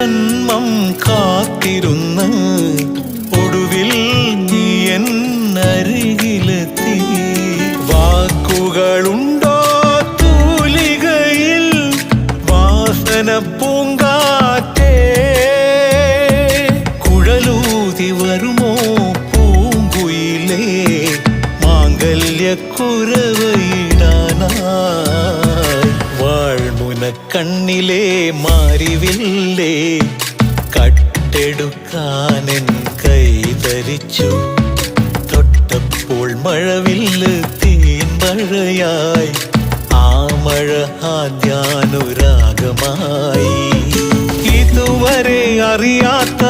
ജന്മം കാത്തിരുന്ന് ഒടുവിൽ നീ എന്നരികിലെത്തി. വാക്കുകളുണ്ടോ തൂലികയിൽ വാസന പൂങ്കാറ്റേ? കുഴലൂതി വരുമോ പൂങ്കുയിലേ മാംഗല്യക്കുരവയിടാനായി? വാൾമുന കണ്ണിലെ മാരിവില്ലേ കട്ടെടുക്കാനെൻ കൈ ധരിച്ചു. തൊട്ടപ്പോൾ മഴവില്ല് തീൻമഴയായി, ആ മഴ ആദ്യാനുരാഗമായി. ഇതുവരെ അറിയാത്ത